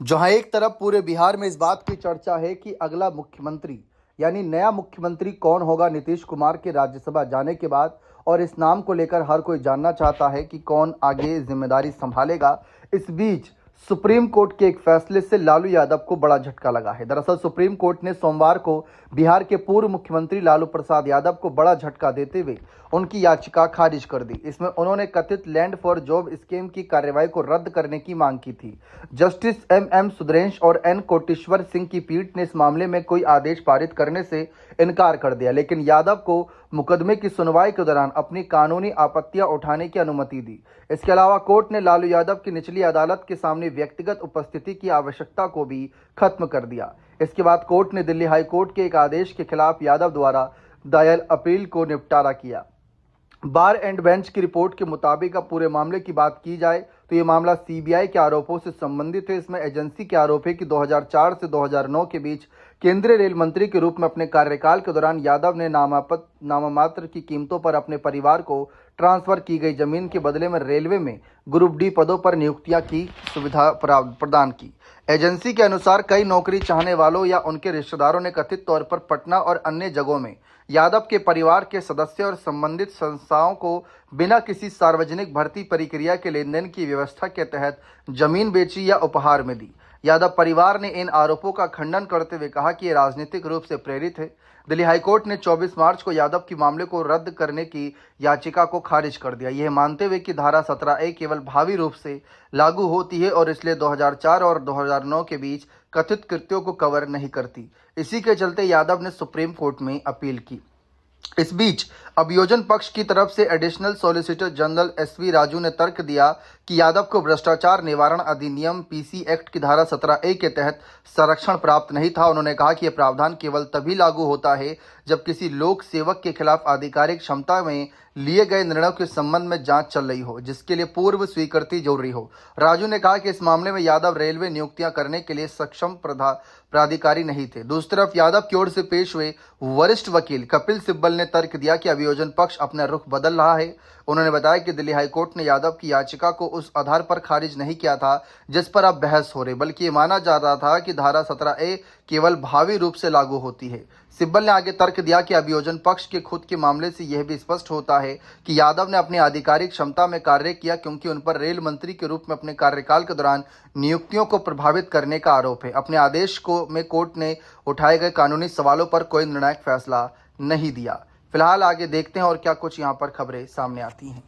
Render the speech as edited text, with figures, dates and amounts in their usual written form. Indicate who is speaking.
Speaker 1: जहां एक तरफ पूरे बिहार में इस बात की चर्चा है कि अगला मुख्यमंत्री यानी नया मुख्यमंत्री कौन होगा नीतीश कुमार के राज्यसभा जाने के बाद, और इस नाम को लेकर हर कोई जानना चाहता है कि कौन आगे जिम्मेदारी संभालेगा। इस बीच सुप्रीम कोर्ट के एक फैसले से लालू यादव को बड़ा झटका लगा है। दरअसल सुप्रीम कोर्ट ने सोमवार को बिहार के पूर्व मुख्यमंत्री लालू प्रसाद यादव को बड़ा झटका देते हुए उनकी याचिका खारिज कर दी। इसमें उन्होंने कथित लैंड फॉर जॉब स्कीम की कार्रवाई को रद्द करने की मांग की थी। जस्टिस एम सुद्रेश और एन कोटेश्वर सिंह की पीठ ने इस मामले में कोई आदेश पारित करने से इनकार कर दिया, लेकिन यादव को मुकदमे की सुनवाई के दौरान अपनी कानूनी आपत्तियां उठाने की अनुमति दी। इसके अलावा कोर्ट ने लालू यादव की निचली अदालत के सामने व्यक्तिगत उपस्थिति की आवश्यकता को भी खत्म कर दिया। इसके बाद कोर्ट ने दिल्ली हाई कोर्ट के एक आदेश के खिलाफ यादव द्वारा दायर अपील को निपटारा किया। बार एंड बेंच की रिपोर्ट के मुताबिक अब पूरे मामले की बात की जाए तो ये मामला सीबीआई के आरोपों से संबंधित है। इसमें एजेंसी के आरोप है कि 2004 से 2009 के बीच केंद्रीय रेल मंत्री के रूप में अपने कार्यकाल के दौरान यादव ने नाममात्र की कीमतों पर अपने परिवार को ट्रांसफर की गई जमीन के बदले में रेलवे में ग्रुप डी पदों पर नियुक्तियां की सुविधा प्रदान की। एजेंसी के अनुसार कई नौकरी चाहने वालों या उनके रिश्तेदारों ने कथित तौर पर पटना और अन्य जगहों में यादव के परिवार के सदस्य और संबंधित संस्थाओं को बिना किसी सार्वजनिक भर्ती प्रक्रिया के लेनदेन की व्यवस्था के तहत जमीन बेची या उपहार में दी। यादव परिवार ने इन आरोपों का खंडन करते हुए कहा कि ये राजनीतिक रूप से प्रेरित है। दिल्ली हाईकोर्ट ने 24 मार्च को यादव की मामले को रद्द करने की याचिका को खारिज कर दिया, यह मानते हुए कि धारा 17A केवल भावी रूप से लागू होती है और इसलिए 2004 और 2009 के बीच कथित कृत्यों को कवर नहीं करती। इसी के चलते यादव ने सुप्रीम कोर्ट में अपील की। इस बीच अभियोजन पक्ष की तरफ से additional solicitor general SV Raju ने तर्क दिया कि यादव को भ्रष्टाचार निवारण अधिनियम PC एक्ट की धारा 17A के तहत संरक्षण प्राप्त नहीं था। उन्होंने कहा कि यह प्रावधान केवल तभी लागू होता है जब किसी लोक सेवक के खिलाफ आधिकारिक क्षमता में लिए गए निर्णयों के संबंध में जांच चल रही हो, जिसके लिए पूर्व स्वीकृति जरूरी हो। राजू ने कहा कि इस मामले में यादव रेलवे नियुक्तियां करने के लिए सक्षम प्राधिकारी नहीं थे। दूसरी तरफ यादव की ओर से पेश हुए वरिष्ठ वकील कपिल सिब्बल ने तर्क दिया कि अभियोजन पक्ष अपना रुख बदल रहा है। उन्होंने बताया कि दिल्ली हाईकोर्ट ने यादव की याचिका को उस आधार पर खारिज नहीं किया था जिस पर अब बहस हो रही, बल्कि ये माना जा रहा था कि धारा 17A केवल भावी रूप से लागू होती है। सिब्बल ने आगे तर्क दिया कि अभियोजन पक्ष के खुद के मामले से यह भी स्पष्ट होता है कि यादव ने अपनी आधिकारिक क्षमता में कार्य किया, क्योंकि उन पर रेल मंत्री के रूप में अपने कार्यकाल के दौरान नियुक्तियों को प्रभावित करने का आरोप है। अपने आदेश में कोर्ट ने उठाए गए कानूनी सवालों पर कोई निर्णायक फैसला नहीं दिया। फिलहाल आगे देखते हैं और क्या कुछ यहाँ पर खबरें सामने आती हैं।